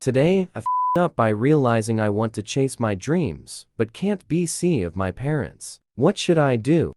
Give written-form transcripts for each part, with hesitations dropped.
Today, I f***ed up by realizing I want to chase my dreams, but can't be see of my parents. What should I do?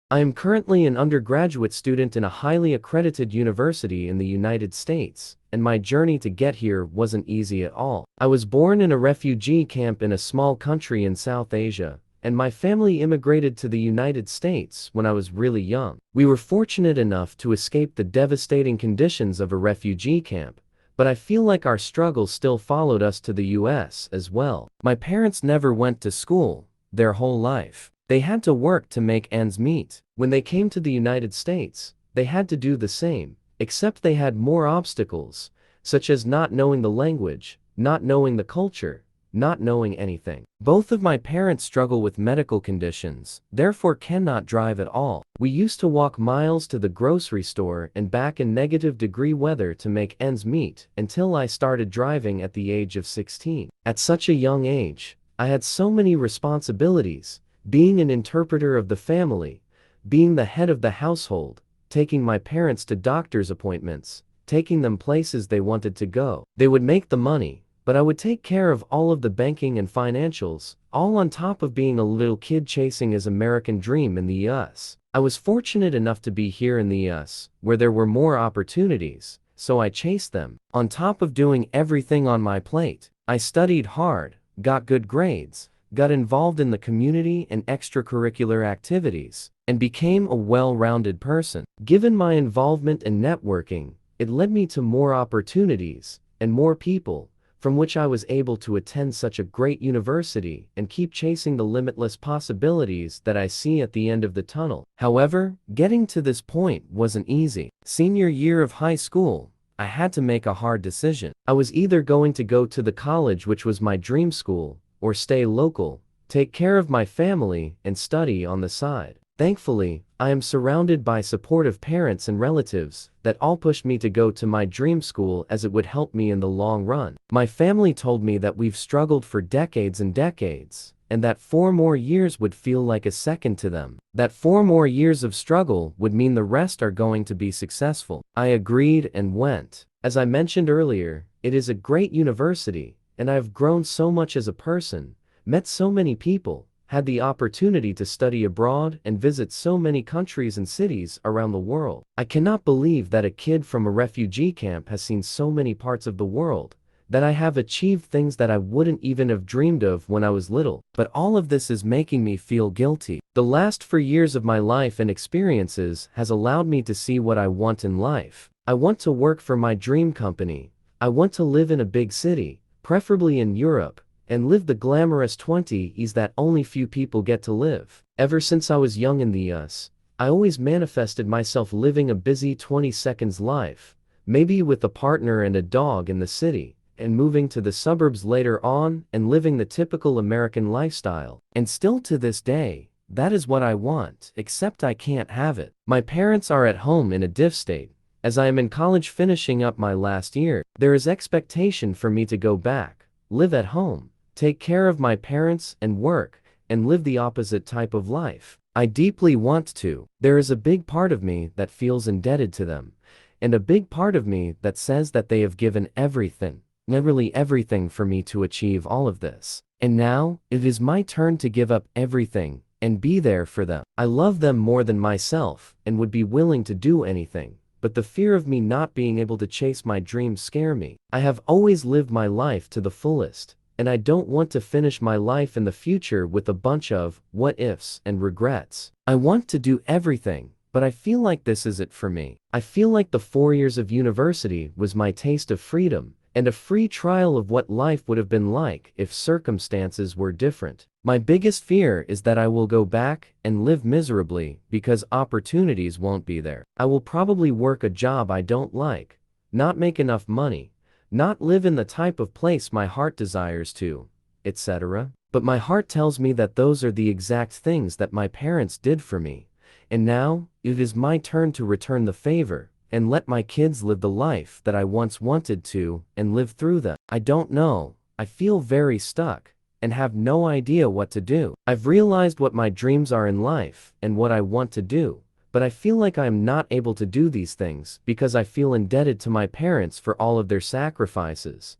I am currently an undergraduate student in a highly accredited university in the United States, and my journey to get here wasn't easy at all. I was born in a refugee camp in a small country in South Asia, and my family immigrated to the United States when I was really young. We were fortunate enough to escape the devastating conditions of a refugee camp, but I feel like our struggles still followed us to the US as well. My parents never went to school their whole life. They had to work to make ends meet. When they came to the United States, they had to do the same, except they had more obstacles, such as not knowing the language, not knowing the culture, not knowing anything. Both of my parents struggle with medical conditions, therefore cannot drive at all. We used to walk miles to the grocery store and back in negative-degree weather to make ends meet until I started driving at the age of 16. At such a young age, I had so many responsibilities, being an interpreter of the family, being the head of the household, taking my parents to doctor's appointments, taking them places they wanted to go. They would make the money, but I would take care of all of the banking and financials, all on top of being a little kid chasing his American dream in the US. I was fortunate enough to be here in the US, where there were more opportunities, so I chased them. On top of doing everything on my plate, I studied hard, got good grades, got involved in the community and extracurricular activities, and became a well-rounded person. Given my involvement and networking, it led me to more opportunities and more people, from which I was able to attend such a great university and keep chasing the limitless possibilities that I see at the end of the tunnel. However, getting to this point wasn't easy. Senior year of high school, I had to make a hard decision. I was either going to go to the college which was my dream school, or stay local, take care of my family, and study on the side. Thankfully, I am surrounded by supportive parents and relatives that all pushed me to go to my dream school as it would help me in the long run. My family told me that we've struggled for decades and decades, and that 4 more years would feel like a second to them. That 4 more years of struggle would mean the rest are going to be successful. I agreed and went. As I mentioned earlier, it is a great university, and I have grown so much as a person, met so many people, had the opportunity to study abroad and visit so many countries and cities around the world. I cannot believe that a kid from a refugee camp has seen so many parts of the world, that I have achieved things that I wouldn't even have dreamed of when I was little. But all of this is making me feel guilty. The last 4 years of my life and experiences has allowed me to see what I want in life. I want to work for my dream company. I want to live in a big city, preferably in Europe, and live the glamorous 20s that only few people get to live. Ever since I was young in the US, I always manifested myself living a busy 20 seconds life, maybe with a partner and a dog in the city, and moving to the suburbs later on and living the typical American lifestyle. And still to this day, that is what I want, except I can't have it. My parents are at home in a div state. As I am in college finishing up my last year, there is expectation for me to go back, live at home, take care of my parents and work, and live the opposite type of life. I deeply want to. There is a big part of me that feels indebted to them, and a big part of me that says that they have given everything, literally everything for me to achieve all of this. And now, it is my turn to give up everything and be there for them. I love them more than myself and would be willing to do anything. But the fear of me not being able to chase my dreams scare me. I have always lived my life to the fullest, and I don't want to finish my life in the future with a bunch of what-ifs and regrets. I want to do everything, but I feel like this is it for me. I feel like the 4 years of university was my taste of freedom, and a free trial of what life would have been like if circumstances were different. My biggest fear is that I will go back and live miserably because opportunities won't be there. I will probably work a job I don't like, not make enough money, not live in the type of place my heart desires to, etc. But my heart tells me that those are the exact things that my parents did for me, and now it is my turn to return the favor and let my kids live the life that I once wanted to and live through them. I don't know. I feel very stuck and have no idea what to do. I've realized what my dreams are in life and what I want to do, but I feel like I am not able to do these things because I feel indebted to my parents for all of their sacrifices.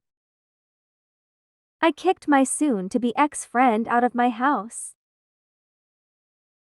I kicked my soon-to-be ex-friend out of my house.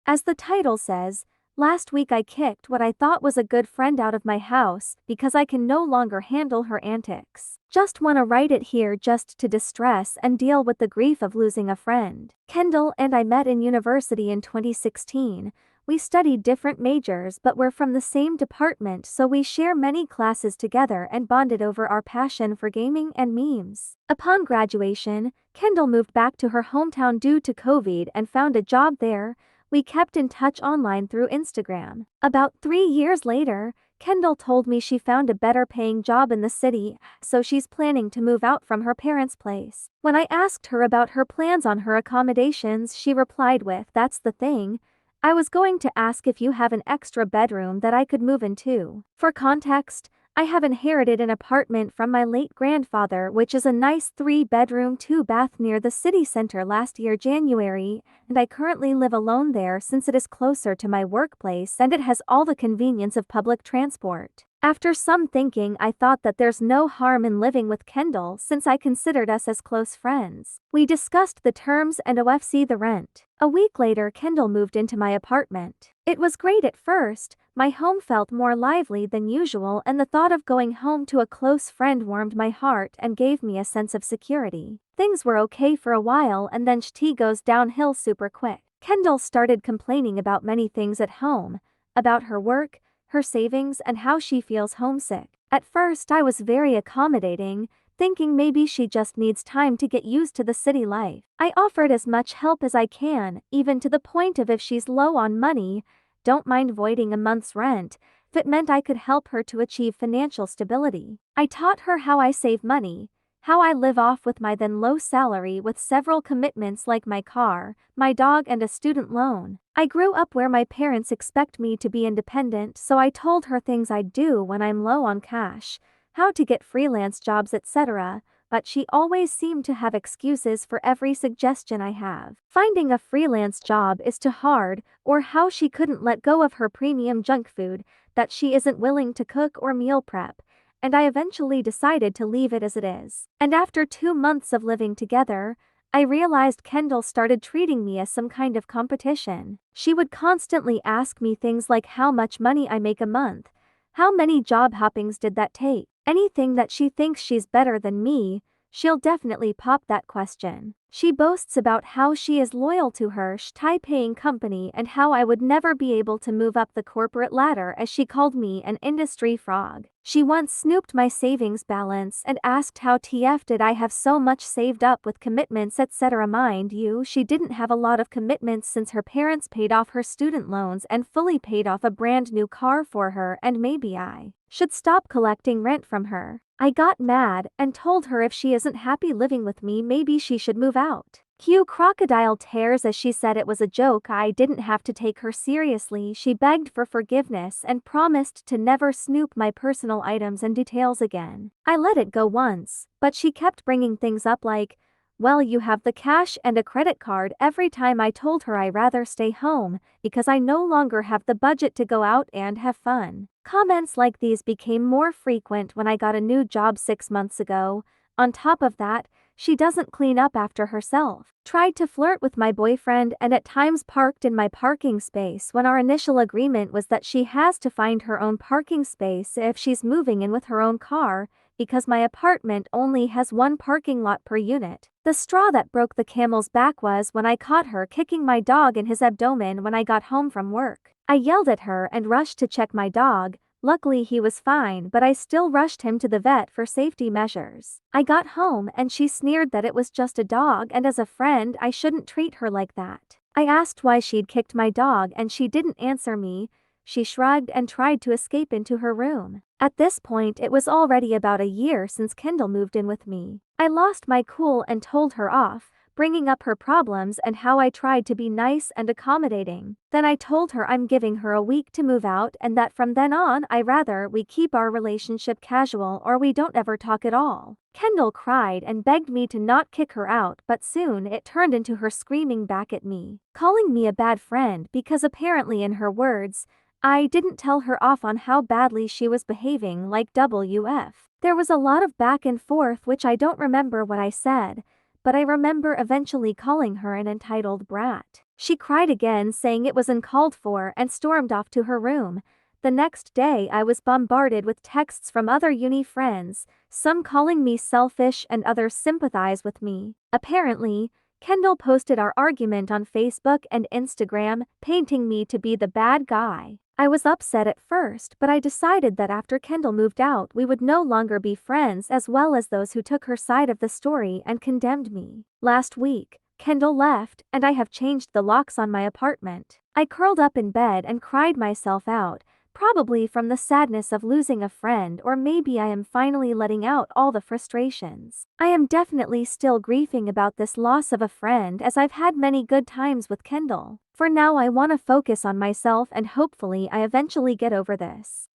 As the title says, last week I kicked what I thought was a good friend out of my house because I can no longer handle her antics. Just wanna write it here just to distress and deal with the grief of losing a friend. Kendall and I met in university in 2016. We studied different majors but we're from the same department, so we share many classes together and bonded over our passion for gaming and memes. Upon graduation, Kendall moved back to her hometown due to COVID and found a job there. We kept in touch online through Instagram. About 3 years later, Kendall told me she found a better paying job in the city, so she's planning to move out from her parents' place. When I asked her about her plans on her accommodations, she replied with, "That's the thing. I was going to ask if you have an extra bedroom that I could move into." For context, I have inherited an apartment from my late grandfather, which is a nice 3-bedroom 2-bath near the city center last year January, and I currently live alone there since it is closer to my workplace and it has all the convenience of public transport. After some thinking, I thought that there's no harm in living with Kendall since I considered us as close friends. We discussed the terms and OFC the rent. A week later, Kendall moved into my apartment. It was great at first. My home felt more lively than usual and the thought of going home to a close friend warmed my heart and gave me a sense of security. Things were okay for a while and then shit goes downhill super quick. Kendall started complaining about many things at home, about her work, her savings, and how she feels homesick. At first I was very accommodating, thinking maybe she just needs time to get used to the city life. I offered as much help as I can, even to the point of if she's low on money, don't mind voiding a month's rent, if it meant I could help her to achieve financial stability. I taught her how I save money, how I live off with my then low salary with several commitments like my car, my dog, and a student loan. I grew up where my parents expect me to be independent, so I told her things I'd do when I'm low on cash, how to get freelance jobs, etc., but she always seemed to have excuses for every suggestion I have. Finding a freelance job is too hard, or how she couldn't let go of her premium junk food, that she isn't willing to cook or meal prep, and I eventually decided to leave it as it is. And after 2 months of living together, I realized Kendall started treating me as some kind of competition. She would constantly ask me things like how much money I make a month, how many job hoppings did that take. Anything that she thinks she's better than me, she'll definitely pop that question. She boasts about how she is loyal to her high-paying company and how I would never be able to move up the corporate ladder, as she called me an industry frog. She once snooped my savings balance and asked how TF did I have so much saved up with commitments, etc. Mind you, she didn't have a lot of commitments since her parents paid off her student loans and fully paid off a brand new car for her, and maybe I should stop collecting rent from her. I got mad and told her if she isn't happy living with me, maybe she should move out. Cue crocodile tears as she said it was a joke. I didn't have to take her seriously. She begged for forgiveness and promised to never snoop my personal items and details again. I let it go once, but she kept bringing things up like, "Well, you have the cash and a credit card," every time I told her I'd rather stay home because I no longer have the budget to go out and have fun. Comments like these became more frequent when I got a new job 6 months ago. On top of that, she doesn't clean up after herself. Tried to flirt with my boyfriend and at times parked in my parking space when our initial agreement was that she has to find her own parking space if she's moving in with her own car, because my apartment only has 1 parking lot per unit. The straw that broke the camel's back was when I caught her kicking my dog in his abdomen when I got home from work. I yelled at her and rushed to check my dog. Luckily he was fine, but I still rushed him to the vet for safety measures. I got home and she sneered that it was just a dog and as a friend I shouldn't treat her like that. I asked why she'd kicked my dog and she didn't answer me. She shrugged and tried to escape into her room. At this point it was already about a year since Kendall moved in with me. I lost my cool and told her off, bringing up her problems and how I tried to be nice and accommodating. Then I told her I'm giving her a week to move out and that from then on I rather we keep our relationship casual or we don't ever talk at all. Kendall cried and begged me to not kick her out, but soon it turned into her screaming back at me, calling me a bad friend because apparently in her words, I didn't tell her off on how badly she was behaving, like WF. There was a lot of back and forth which I don't remember what I said, but I remember eventually calling her an entitled brat. She cried again, saying it was uncalled for, and stormed off to her room. The next day I was bombarded with texts from other uni friends, some calling me selfish and others sympathize with me. Apparently, Kendall posted our argument on Facebook and Instagram, painting me to be the bad guy. I was upset at first, but I decided that after Kendall moved out we would no longer be friends, as well as those who took her side of the story and condemned me. Last week, Kendall left, and I have changed the locks on my apartment. I curled up in bed and cried myself out, probably from the sadness of losing a friend, or maybe I am finally letting out all the frustrations. I am definitely still grieving about this loss of a friend, as I've had many good times with Kendall. For now I want to focus on myself and hopefully I eventually get over this.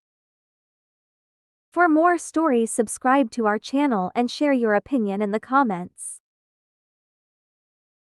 For more stories, subscribe to our channel and share your opinion in the comments.